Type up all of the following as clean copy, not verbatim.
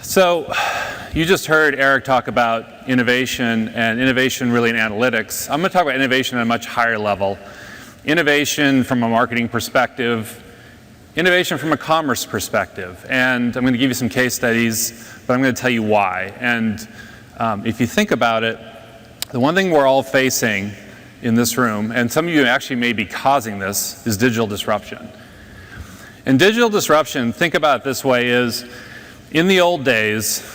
So you just heard Eric talk about innovation, and innovation really in analytics. I'm going to talk about innovation at a much higher level. Innovation from a marketing perspective, innovation from a commerce perspective. And I'm going to give you some case studies, but I'm going to tell you why. And if you think about it, the one thing we're all facing in this room, and some of you actually may be causing this, is digital disruption. And digital disruption, think about it this way, is in the old days,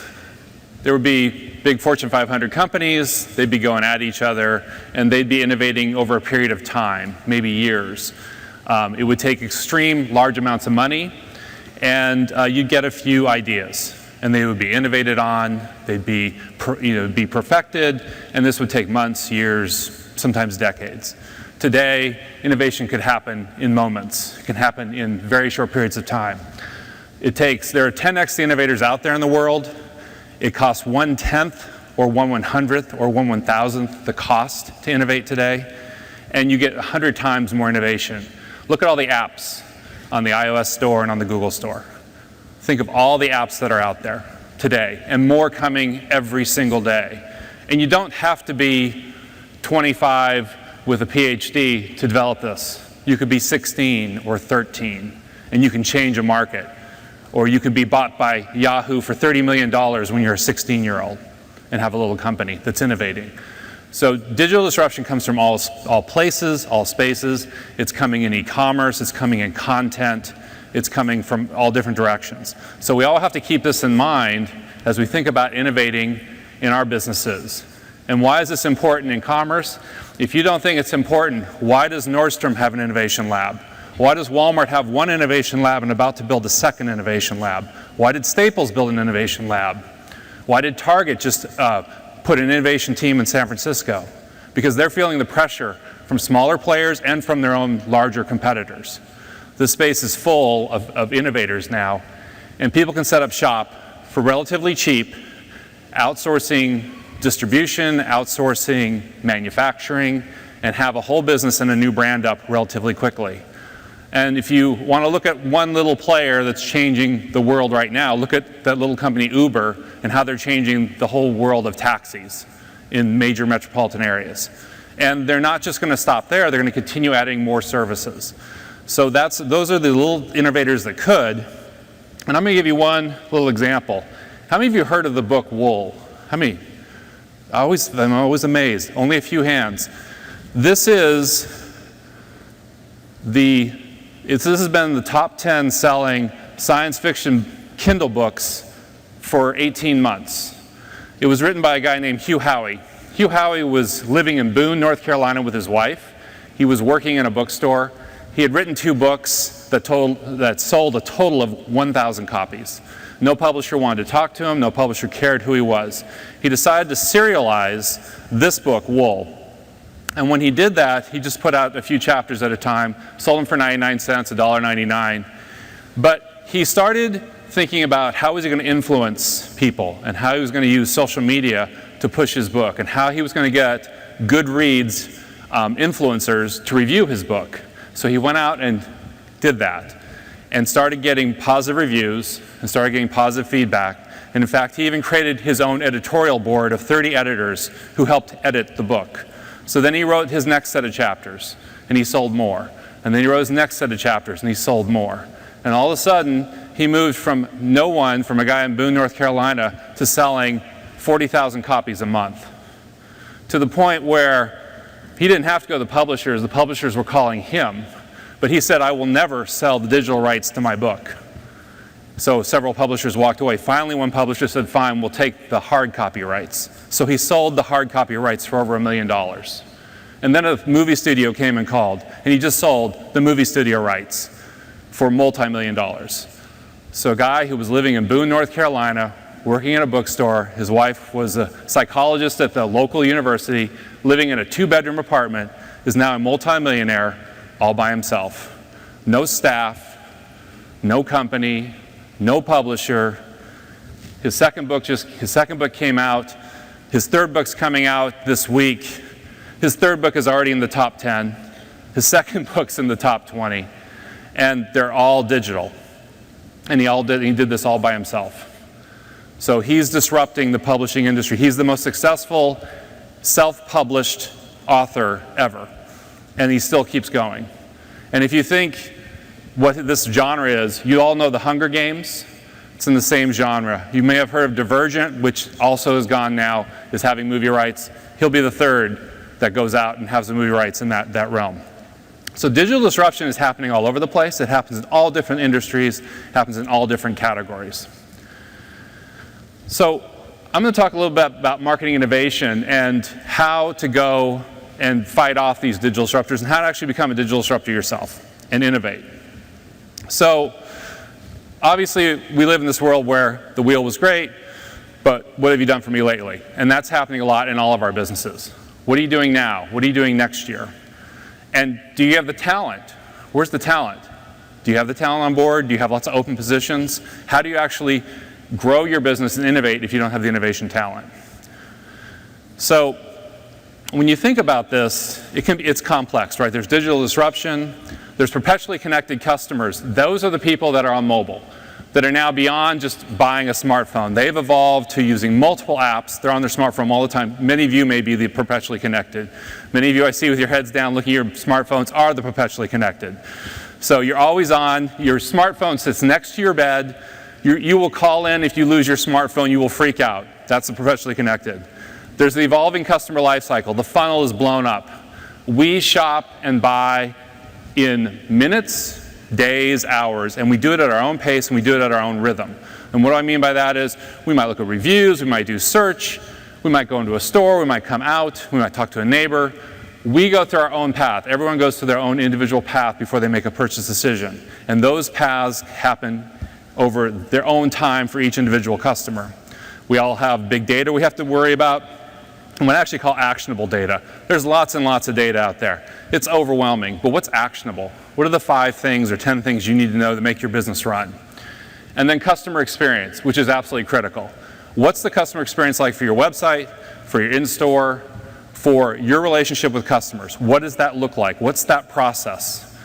there would be big Fortune 500 companies, they'd be going at each other, and they'd be innovating over a period of time, maybe years. It would take extreme large amounts of money, and you'd get a few ideas, and they would be innovated on, they'd be, be perfected, and this would take months, years, sometimes decades. Today, innovation could happen in moments. It can happen in very short periods of time. There are 10x the innovators out there in the world. It costs 1/10 or 1/100th or 1/1000th the cost to innovate today, and you get 100 times more innovation. Look at all the apps on the iOS store and on the Google store. Think of all the apps that are out there today, and more coming every single day. And you don't have to be 25 with a PhD to develop this. You could be 16 or 13, and you can change a market. Or you could be bought by Yahoo for $30 million when you're a 16-year-old and have a little company that's innovating. So digital disruption comes from all places, all spaces. It's coming in e-commerce, it's coming in content, it's coming from all different directions. So we all have to keep this in mind as we think about innovating in our businesses. And why is this important in commerce? If you don't think it's important, why does Nordstrom have an innovation lab? Why does Walmart have one innovation lab and about to build a second innovation lab? Why did Staples build an innovation lab? Why did Target just put an innovation team in San Francisco? Because they're feeling the pressure from smaller players and from their own larger competitors. This space is full of innovators now, and people can set up shop for relatively cheap, outsourcing distribution, outsourcing manufacturing, and have a whole business and a new brand up relatively quickly. And if you want to look at one little player that's changing the world right now, look at that little company Uber and how they're changing the whole world of taxis in major metropolitan areas. And they're not just going to stop there, they're going to continue adding more services. So those are the little innovators that could. And I'm going to give you one little example. How many of you heard of the book Wool? How many? I'm always amazed. Only a few hands. This has been the top 10 selling science fiction Kindle books for 18 months. It was written by a guy named Hugh Howey. Hugh Howey was living in Boone, North Carolina with his wife. He was working in a bookstore. He had written 2 books that sold a total of 1,000 copies. No publisher wanted to talk to him. No publisher cared who he was. He decided to serialize this book, Wool. And when he did that, he just put out a few chapters at a time, sold them for 99 cents, $1.99. But he started thinking about how was he going to influence people and how he was going to use social media to push his book and how he was going to get Goodreads influencers to review his book. So he went out and did that and started getting positive reviews and started getting positive feedback. And in fact, he even created his own editorial board of 30 editors who helped edit the book. So then he wrote his next set of chapters, and he sold more. And then he wrote his next set of chapters, and he sold more. And all of a sudden, he moved from a guy in Boone, North Carolina, to selling 40,000 copies a month, to the point where he didn't have to go to the publishers were calling him. But he said, I will never sell the digital rights to my book. So several publishers walked away. Finally, one publisher said, fine, we'll take the hard copy rights. So he sold the hard copy rights for over $1 million. And then a movie studio came and called, and he just sold the movie studio rights for multi-million dollars. So a guy who was living in Boone, North Carolina, working in a bookstore, his wife was a psychologist at the local university, living in a 2-bedroom apartment, is now a multi-millionaire all by himself. No staff, no company, no publisher. His second book came out. His third book's coming out this week. His third book is already in the top 10. His second book's in the top 20. And they're all digital. And he did this all by himself. So he's disrupting the publishing industry. He's the most successful self-published author ever, and he still keeps going. And if you think what this genre is, you all know the Hunger Games. It's in the same genre. You may have heard of Divergent, which also is gone now, is having movie rights. He'll be the third that goes out and has the movie rights in that realm. So digital disruption is happening all over the place. It happens in all different industries, happens in all different categories. So I'm going to talk a little bit about marketing innovation and how to go and fight off these digital disruptors and how to actually become a digital disruptor yourself and innovate. So obviously we live in this world where the wheel was great, but what have you done for me lately? And that's happening a lot in all of our businesses. What are you doing now? What are you doing next year? And do you have the talent? Where's the talent? Do you have the talent on board? Do you have lots of open positions? How do you actually grow your business and innovate if you don't have the innovation talent? So when you think about this, it's complex, right? There's digital disruption. There's perpetually connected customers. Those are the people that are on mobile, that are now beyond just buying a smartphone. They've evolved to using multiple apps. They're on their smartphone all the time. Many of you may be the perpetually connected. Many of you I see with your heads down looking at your smartphones are the perpetually connected. So you're always on. Your smartphone sits next to your bed. You will call in if you lose your smartphone. You will freak out. That's the perpetually connected. There's the evolving customer life cycle. The funnel is blown up. We shop and buy in minutes, days, hours, and we do it at our own pace and we do it at our own rhythm. And what I mean by that is we might look at reviews, we might do search, we might go into a store, we might come out, we might talk to a neighbor. We go through our own path. Everyone goes through their own individual path before they make a purchase decision. And those paths happen over their own time for each individual customer. We all have big data we have to worry about, and what I actually call actionable data. There's lots and lots of data out there. It's overwhelming, but what's actionable? What are the 5 things or 10 things you need to know that make your business run? And then customer experience, which is absolutely critical. What's the customer experience like for your website, for your in-store, for your relationship with customers? What does that look like? What's that process?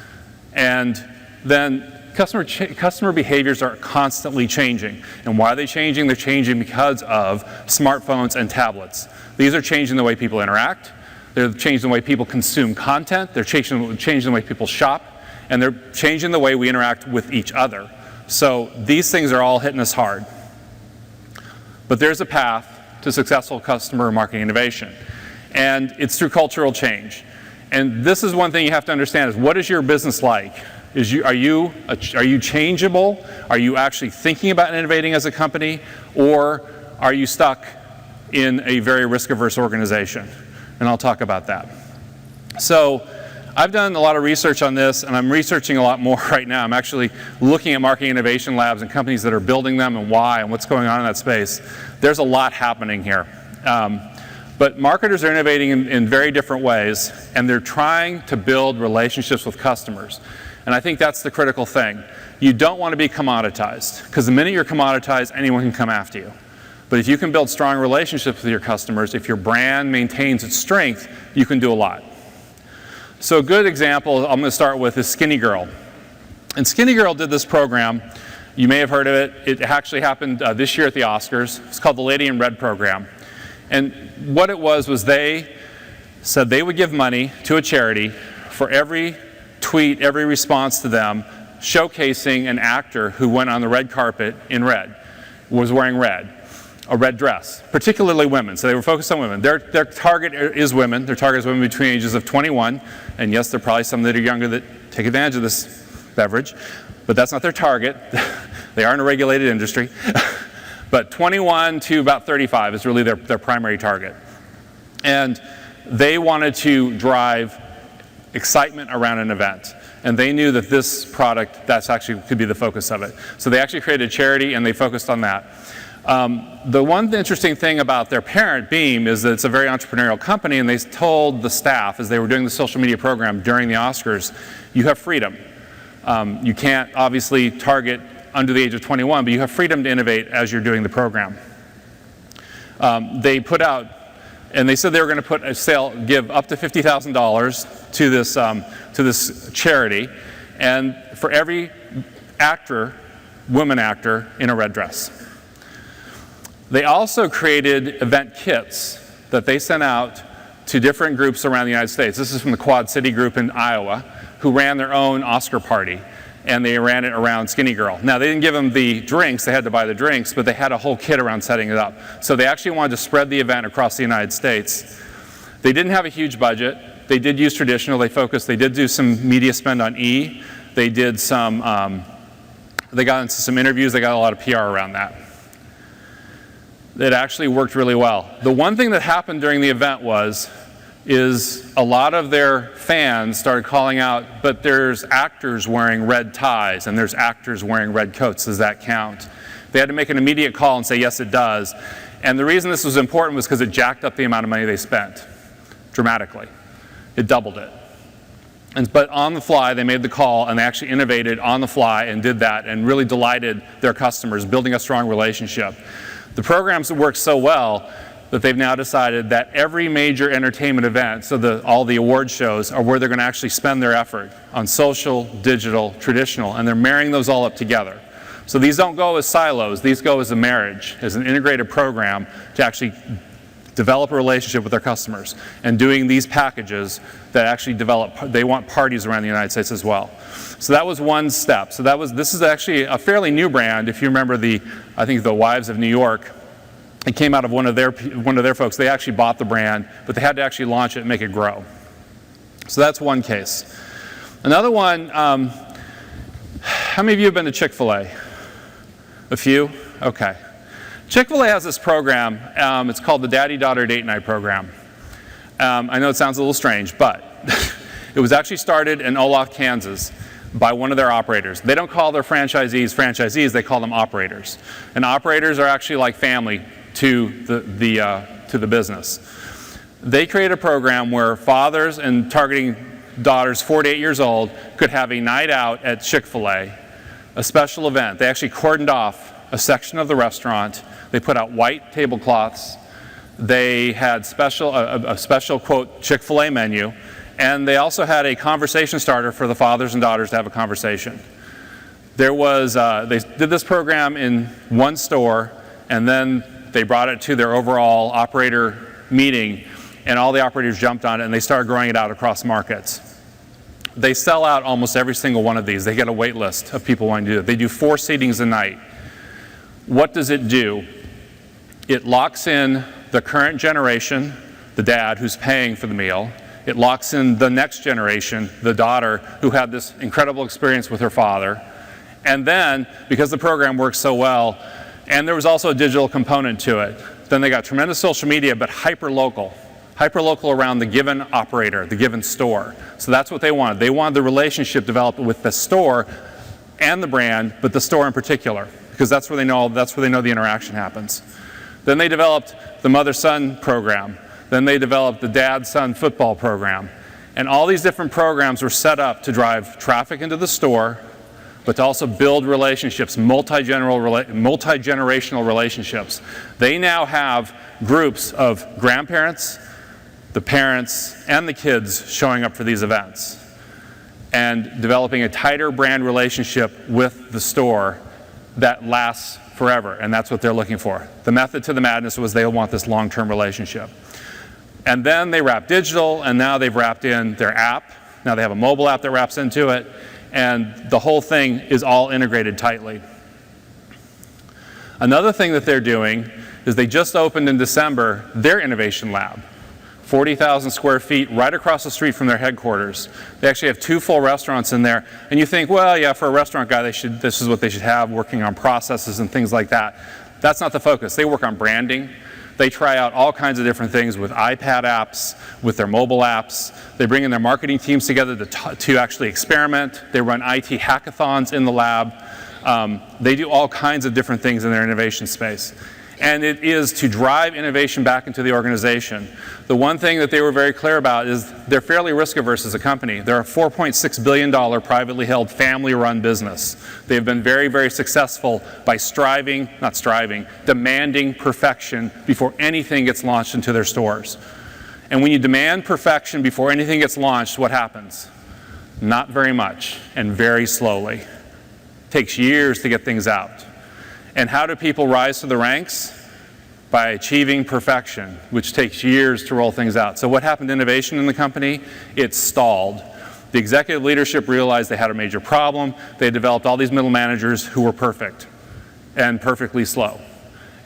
And then customer behaviors are constantly changing. And why are they changing? They're changing because of smartphones and tablets. These are changing the way people interact. They're changing the way people consume content. They're changing the way people shop. And they're changing the way we interact with each other. So these things are all hitting us hard. But there's a path to successful customer marketing innovation. And it's through cultural change. And this is one thing you have to understand is what is your business like? Are you changeable? Are you actually thinking about innovating as a company? Or are you stuck in a very risk-averse organization? And I'll talk about that. So I've done a lot of research on this, and I'm researching a lot more right now. I'm actually looking at marketing innovation labs and companies that are building them and why and what's going on in that space. There's a lot happening here. But marketers are innovating in very different ways, and they're trying to build relationships with customers. And I think that's the critical thing. You don't want to be commoditized, because the minute you're commoditized, anyone can come after you. But if you can build strong relationships with your customers, if your brand maintains its strength, you can do a lot. So a good example I'm going to start with is Skinny Girl. And Skinny Girl did this program. You may have heard of it. It actually happened this year at the Oscars. It's called the Lady in Red program. And what it was they said they would give money to a charity for every tweet, every response to them, showcasing an actor who went on the red carpet in red, was wearing red, a red dress, particularly women. So they were focused on women. Their target is women. Their target is women between ages of 21. And yes, there are probably some that are younger that take advantage of this beverage, but that's not their target. They are in a regulated industry. But 21 to about 35 is really their primary target. And they wanted to drive excitement around an event. And they knew that this product, that's actually could be the focus of it. So they actually created a charity and they focused on that. The one interesting thing about their parent, Beam, is that it's a very entrepreneurial company, and they told the staff as they were doing the social media program during the Oscars, you have freedom. You can't obviously target under the age of 21, but you have freedom to innovate as you're doing the program. They put out, and they said they were going to give up to $50,000 to this charity, and for every woman actor in a red dress. They also created event kits that they sent out to different groups around the United States. This is from the Quad City group in Iowa, who ran their own Oscar party, and they ran it around Skinny Girl. Now, they didn't give them the drinks, they had to buy the drinks, but they had a whole kit around setting it up. So they actually wanted to spread the event across the United States. They didn't have a huge budget. They did use traditional, they did do some media spend on E. They did some, they got into some interviews, they got a lot of PR around that. It actually worked really well. The one thing that happened during the event is a lot of their fans started calling out, but there's actors wearing red ties and there's actors wearing red coats, does that count? They had to make an immediate call and say, yes, it does. And the reason this was important was because it jacked up the amount of money they spent dramatically. It doubled it. But on the fly, they made the call and they actually innovated on the fly and did that and really delighted their customers, building a strong relationship. The programs have worked so well that they've now decided that every major entertainment event, so all the award shows, are where they're going to actually spend their effort on social, digital, traditional, and they're marrying those all up together. So these don't go as silos, these go as a marriage, as an integrated program to actually develop a relationship with their customers, and doing these packages that actually they want parties around the United States as well. So that was one step. So this is actually a fairly new brand. If you remember I think the Wives of New York, it came out of one of their folks. They actually bought the brand, but they had to actually launch it and make it grow. So that's one case. Another one, how many of you have been to Chick-fil-A? A few? Okay. Chick-fil-A has this program, it's called the Daddy-Daughter Date Night program. I know it sounds a little strange, but it was actually started in Olaf, Kansas by one of their operators. They don't call their franchisees, they call them operators. And operators are actually like family to the business. They created a program where fathers and targeting daughters 4 to 8 years old could have a night out at Chick-fil-A, a special event. They actually cordoned off a section of the restaurant. They put out white tablecloths. They had a special, quote, Chick-fil-A menu. And they also had a conversation starter for the fathers and daughters to have a conversation. They did this program in one store, and then they brought it to their overall operator meeting, and all the operators jumped on it, and they started growing it out across markets. They sell out almost every single one of these. They get a wait list of people wanting to do it. They do 4 seatings a night. What does it do? It locks in the current generation, the dad who's paying for the meal. It locks in the next generation, the daughter who had this incredible experience with her father. And then, because the program works so well, and there was also a digital component to it, then they got tremendous social media, but hyper-local around the given operator, the given store. So that's what they wanted. They wanted the relationship developed with the store and the brand, but the store in particular, because that's where they know the interaction happens. Then they developed the mother-son program. Then they developed the dad-son football program. And all these different programs were set up to drive traffic into the store, but to also build relationships, multi-generational relationships. They now have groups of grandparents, the parents, and the kids showing up for these events and developing a tighter brand relationship with the store that lasts forever, and that's what they're looking for. The method to the madness was they want this long-term relationship. And then they wrap digital, and now they've wrapped in their app. Now they have a mobile app that wraps into it, and the whole thing is all integrated tightly. Another thing that they're doing is they just opened in December their innovation lab. 40,000 square feet right across the street from their headquarters. They actually have 2 full restaurants in there. And you think, well, yeah, for a restaurant guy, this is what they should have, working on processes and things like that. That's not the focus. They work on branding. They try out all kinds of different things with iPad apps, with their mobile apps. They bring in their marketing teams together to actually experiment. They run IT hackathons in the lab. They do all kinds of different things in their innovation space. And it is to drive innovation back into the organization. The one thing that they were very clear about is they're fairly risk averse as a company. They're a $4.6 billion privately held family-run business. They've been very, very successful by demanding perfection before anything gets launched into their stores. And when you demand perfection before anything gets launched, what happens? Not very much, and very slowly. It takes years to get things out. And how do people rise to the ranks? by achieving perfection, which takes years to roll things out. So what happened to innovation in the company? It stalled. The executive leadership realized they had a major problem. They developed all these middle managers who were perfect and perfectly slow.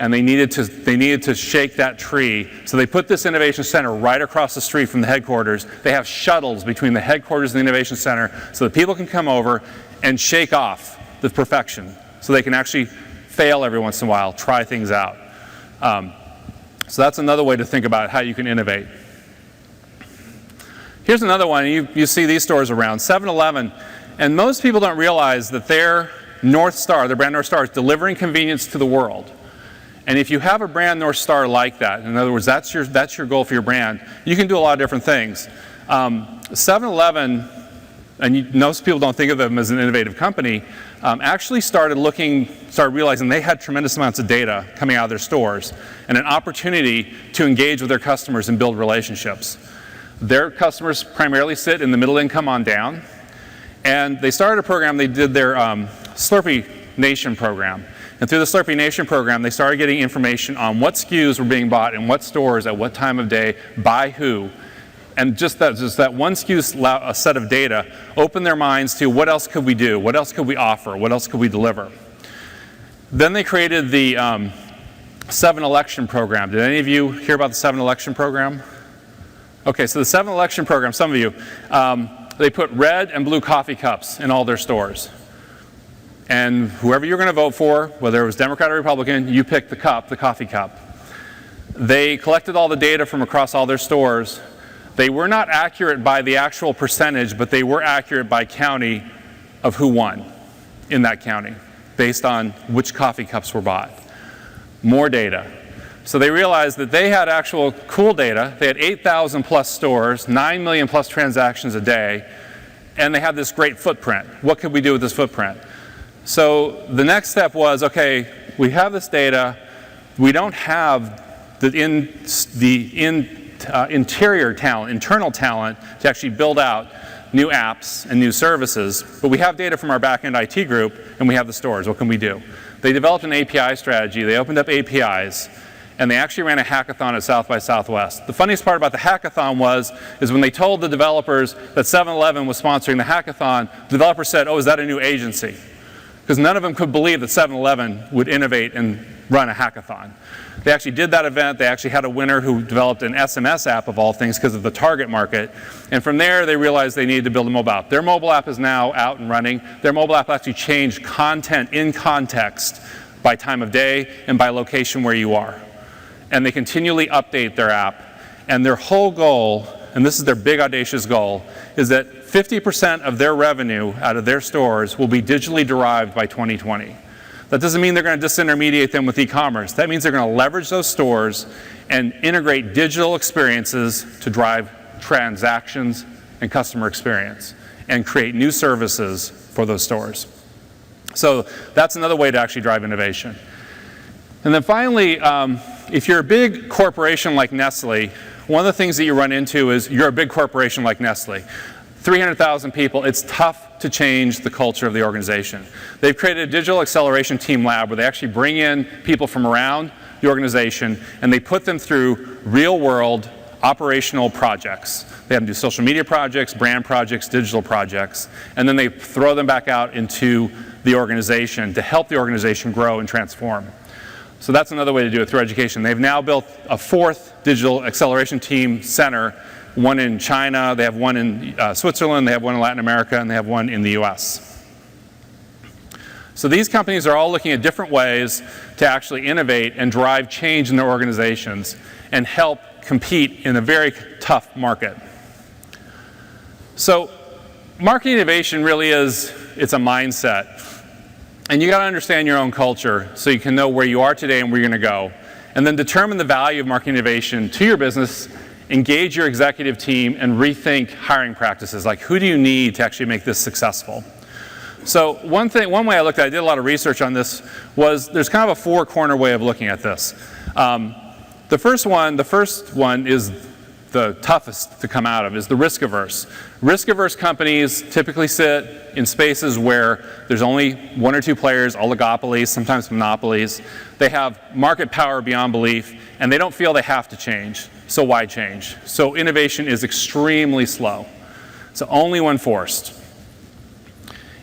And they needed to shake that tree. So they put this innovation center right across the street from the headquarters. They have shuttles between the headquarters and the innovation center so that people can come over and shake off the perfection so they can actually fail every once in a while, try things out. So that's another way to think about how you can innovate. Here's another one. You see these stores around, 7-Eleven. And most people don't realize that their North Star, their brand North Star, is delivering convenience to the world. And if you have a brand North Star like that, in other words, that's your goal for your brand, you can do a lot of different things. 7-Eleven, and most people don't think of them as an innovative company, actually started realizing they had tremendous amounts of data coming out of their stores and an opportunity to engage with their customers and build relationships. Their customers primarily sit in the middle income on down, and they started a program. They did their Slurpee Nation program. And through the Slurpee Nation program, they started getting information on what SKUs were being bought in what stores at what time of day, by who. And just that one SKU a set of data opened their minds to what else could we do, what else could we offer, what else could we deliver. Then they created the 7-Election program. Did any of you hear about the 7-Election program? Okay, so the 7-Election program, some of you, they put red and blue coffee cups in all their stores. And whoever you're going to vote for, whether it was Democrat or Republican, you picked the cup, the coffee cup. They collected all the data from across all their stores. They were not accurate by the actual percentage, but they were accurate by county of who won in that county, based on which coffee cups were bought. More data. So they realized that they had actual cool data. They had 8,000 plus stores, 9 million plus transactions a day, and they had this great footprint. What could we do with this footprint? So the next step was, okay, we have this data. We don't have interior talent, internal talent to actually build out new apps and new services, but we have data from our back-end IT group, and we have the stores. What can we do? They developed an API strategy. They opened up APIs, and they actually ran a hackathon at South by Southwest. The funniest part about the hackathon is when they told the developers that 7-Eleven was sponsoring the hackathon, the developers said, oh, is that a new agency? Because none of them could believe that 7-Eleven would innovate and run a hackathon. They actually did that event. They actually had a winner who developed an SMS app of all things because of the target market. And from there, they realized they needed to build a mobile app. Their mobile app is now out and running. Their mobile app actually changed content in context by time of day and by location where you are. And they continually update their app. And their whole goal, and this is their big audacious goal, is that 50% of their revenue out of their stores will be digitally derived by 2020. That doesn't mean they're going to disintermediate them with e-commerce. That means they're going to leverage those stores and integrate digital experiences to drive transactions and customer experience and create new services for those stores. So that's another way to actually drive innovation. And then finally, if you're a big corporation like Nestle, one of the things that you run into is you're a big corporation like Nestle. 300,000 people, it's tough to change the culture of the organization. They've created a digital acceleration team lab where they actually bring in people from around the organization and they put them through real-world operational projects. They have them do social media projects, brand projects, digital projects, and then they throw them back out into the organization to help the organization grow and transform. So that's another way to do it, through education. They've now built a 4th digital acceleration team center, one in China, they have one in Switzerland, they have one in Latin America, and they have one in the US. So these companies are all looking at different ways to actually innovate and drive change in their organizations and help compete in a very tough market. So marketing innovation really is, it's a mindset. And you got to understand your own culture so you can know where you are today and where you're going to go. And then determine the value of marketing innovation to your business, engage your executive team, and rethink hiring practices. Like, who do you need to actually make this successful? So one way I looked at it, I did a lot of research on this, was there's kind of a 4-corner way of looking at this. The first one is the toughest to come out of is the risk averse. Risk averse companies typically sit in spaces where there's only one or two players, oligopolies, sometimes monopolies. They have market power beyond belief, and they don't feel they have to change. So why change? So innovation is extremely slow. So only when forced.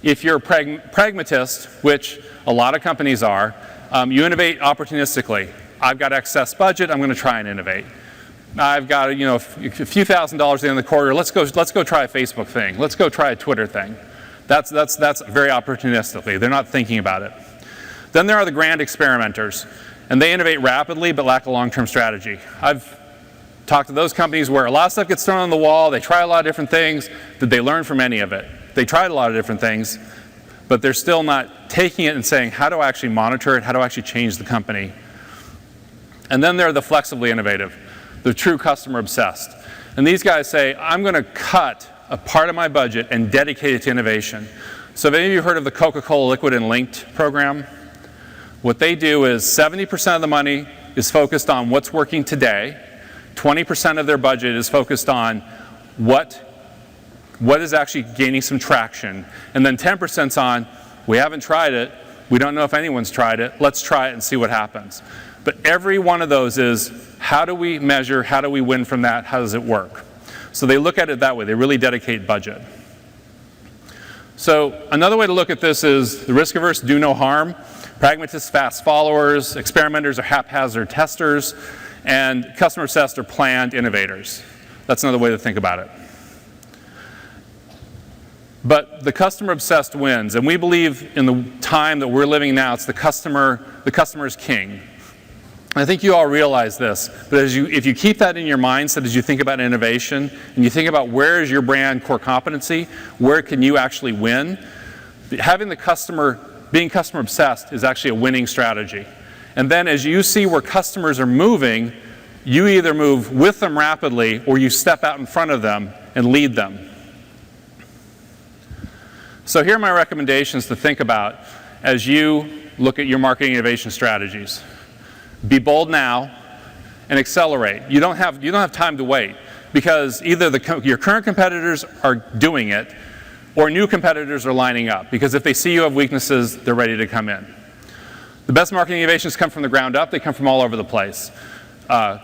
If you're a pragmatist, which a lot of companies are, you innovate opportunistically. I've got excess budget, I'm going to try and innovate. I've got a few $1,000s at the end of the quarter. Let's go try a Facebook thing. Let's go try a Twitter thing. That's very opportunistically. They're not thinking about it. Then there are the grand experimenters, and they innovate rapidly but lack a long-term strategy. I've talked to those companies where a lot of stuff gets thrown on the wall. They try a lot of different things. Did they learn from any of it? They tried a lot of different things, but they're still not taking it and saying, how do I actually monitor it? How do I actually change the company? And then there are the flexibly innovative. They're true customer obsessed. And these guys say, I'm going to cut a part of my budget and dedicate it to innovation. So have any of you heard of the Coca-Cola Liquid and Linked program? What they do is 70% of the money is focused on what's working today. 20% of their budget is focused on what is actually gaining some traction. And then 10% is on, we haven't tried it. We don't know if anyone's tried it. Let's try it and see what happens. But every one of those is, how do we measure? How do we win from that? How does it work? So they look at it that way. They really dedicate budget. So another way to look at this is the risk averse do no harm. Pragmatists, fast followers. Experimenters are haphazard testers. And customer obsessed are planned innovators. That's another way to think about it. But the customer obsessed wins. And we believe in the time that we're living now, it's the customer's king. I think you all realize this, but if you keep that in your mindset as you think about innovation, and you think about where is your brand core competency, where can you actually win, having being customer obsessed is actually a winning strategy. And then as you see where customers are moving, you either move with them rapidly or you step out in front of them and lead them. So here are my recommendations to think about as you look at your marketing innovation strategies. Be bold now and accelerate. You don't have time to wait, because either your current competitors are doing it or new competitors are lining up, because if they see you have weaknesses, they're ready to come in. The best marketing innovations come from the ground up. They come from all over the place.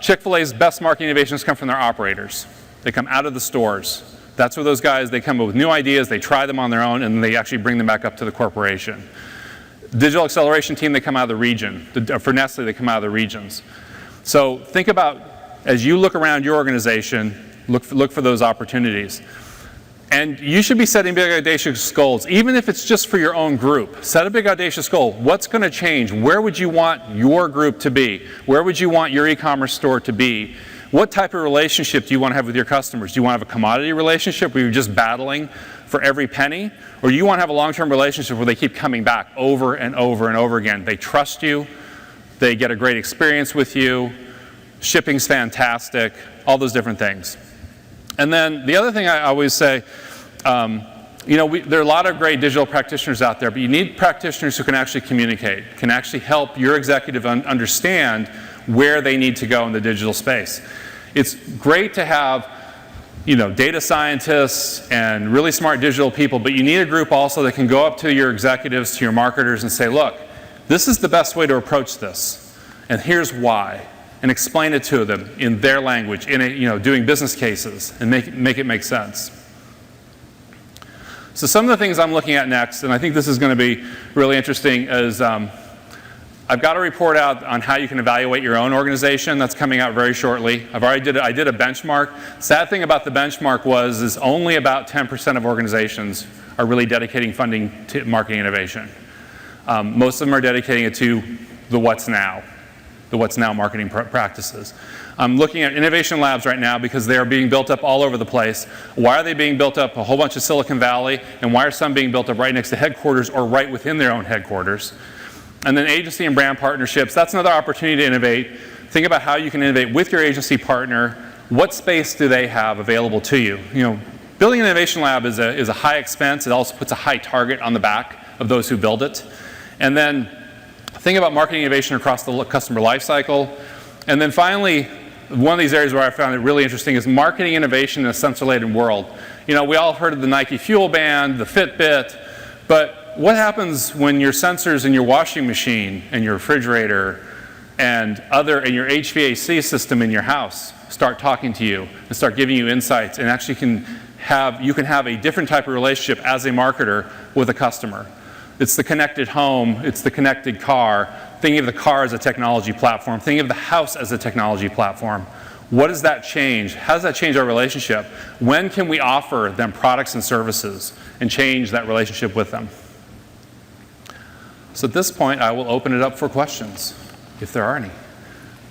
Chick-fil-A's best marketing innovations come from their operators. They come out of the stores. That's where those guys, they come up with new ideas, they try them on their own, and they actually bring them back up to the corporation. Digital acceleration team, they come out of the region. For Nestle, they come out of the regions. So think about, as you look around your organization, look for those opportunities. And you should be setting big, audacious goals, even if it's just for your own group. Set a big, audacious goal. What's going to change? Where would you want your group to be? Where would you want your e-commerce store to be? What type of relationship do you want to have with your customers? Do you want to have a commodity relationship where you're just battling for every penny? Or do you want to have a long-term relationship where they keep coming back over and over and over again? They trust you. They get a great experience with you. Shipping's fantastic. All those different things. And then the other thing I always say, there are a lot of great digital practitioners out there, but you need practitioners who can actually communicate, can actually help your executive understand where they need to go in the digital space. It's great to have data scientists and really smart digital people, but you need a group also that can go up to your executives, to your marketers, and say, look, this is the best way to approach this, and here's why, and explain it to them in their language, doing business cases, and make it make sense. So some of the things I'm looking at next, and I think this is going to be really interesting, is I've got a report out on how you can evaluate your own organization. That's coming out very shortly. I did a benchmark. Sad thing about the benchmark is only about 10% of organizations are really dedicating funding to marketing innovation. Most of them are dedicating it to the what's now marketing practices. I'm looking at innovation labs right now because they are being built up all over the place. Why are they being built up a whole bunch of Silicon Valley, and why are some being built up right next to headquarters or right within their own headquarters? And then agency and brand partnerships, that's another opportunity to innovate. Think about how you can innovate with your agency partner. What space do they have available to you? Building an innovation lab is a high expense. It also puts a high target on the back of those who build it. And then think about marketing innovation across the customer life cycle. And then finally, one of these areas where I found it really interesting is marketing innovation in a sensor-laden world. You know, we all heard of the Nike Fuel Band, the Fitbit, but what happens when your sensors in your washing machine and your refrigerator and your HVAC system in your house start talking to you and start giving you insights, and actually you can have a different type of relationship as a marketer with a customer. It's the connected home, it's the connected car. Thinking of the car as a technology platform, thinking of the house as a technology platform. What does that change? How does that change our relationship? When can we offer them products and services and change that relationship with them? So at this point, I will open it up for questions, if there are any.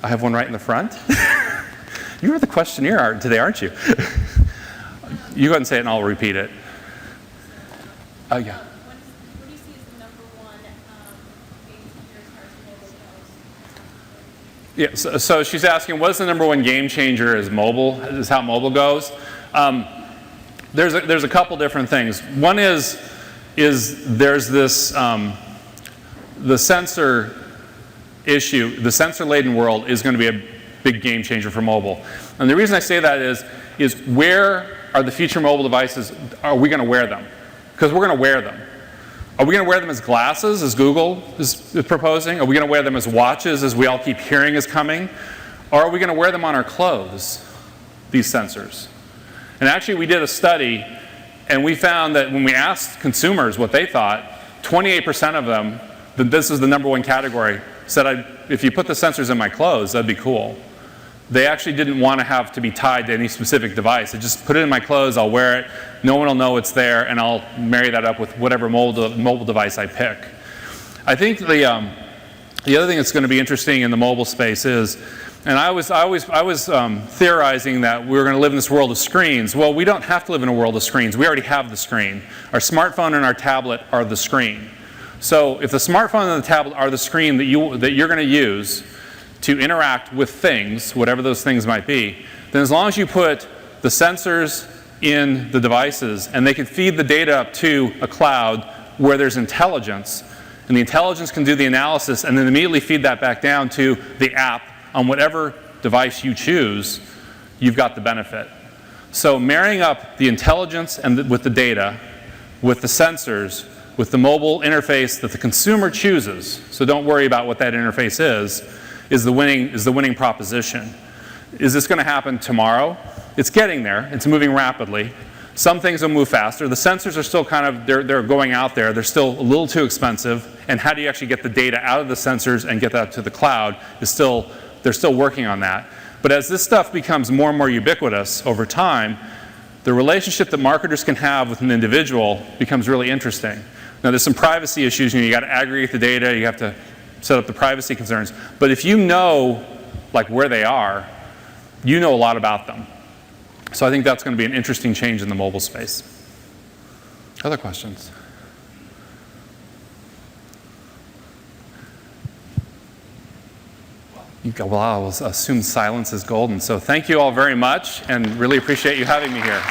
I have one right in the front. You are the questionnaire today, aren't you? You go ahead and say it and I'll repeat it. Oh, yeah. What do you see as the number one game changer as far as mobile goes? Yeah, so she's asking, what is the number one game changer as how mobile goes? There's a couple different things. One is there's this, the sensor issue, the sensor-laden world is going to be a big game changer for mobile. And the reason I say that is where are the future mobile devices, are we going to wear them? Because we're going to wear them. Are we going to wear them as glasses, as Google is proposing? Are we going to wear them as watches, as we all keep hearing is coming? Or are we going to wear them on our clothes, these sensors? And actually, we did a study, and we found that when we asked consumers what they thought, 28% of them, this is the number one category, said, if you put the sensors in my clothes, that'd be cool. They actually didn't want to have to be tied to any specific device. They just put it in my clothes, I'll wear it, no one will know it's there, and I'll marry that up with whatever mobile device I pick. I think the other thing that's going to be interesting in the mobile space is, and I was theorizing that we were going to live in this world of screens. Well, we don't have to live in a world of screens. We already have the screen. Our smartphone and our tablet are the screen. So if the smartphone and the tablet are the screen that you're going to use to interact with things, whatever those things might be, then as long as you put the sensors in the devices and they can feed the data up to a cloud where there's intelligence, and the intelligence can do the analysis and then immediately feed that back down to the app on whatever device you choose, you've got the benefit. So marrying up the intelligence with the data, with the sensors, with the mobile interface that the consumer chooses, so don't worry about what that interface is the winning proposition. Is this going to happen tomorrow? It's getting there. It's moving rapidly. Some things will move faster. The sensors are still they're going out there. They're still a little too expensive. And how do you actually get the data out of the sensors and get that to the cloud they're still working on that. But as this stuff becomes more and more ubiquitous over time, the relationship that marketers can have with an individual becomes really interesting. Now there's some privacy issues. You got to aggregate the data. You have to set up the privacy concerns. But if you know like where they are, you know a lot about them. So I think that's going to be an interesting change in the mobile space. Other questions? Well, I will assume silence is golden. So thank you all very much, and really appreciate you having me here.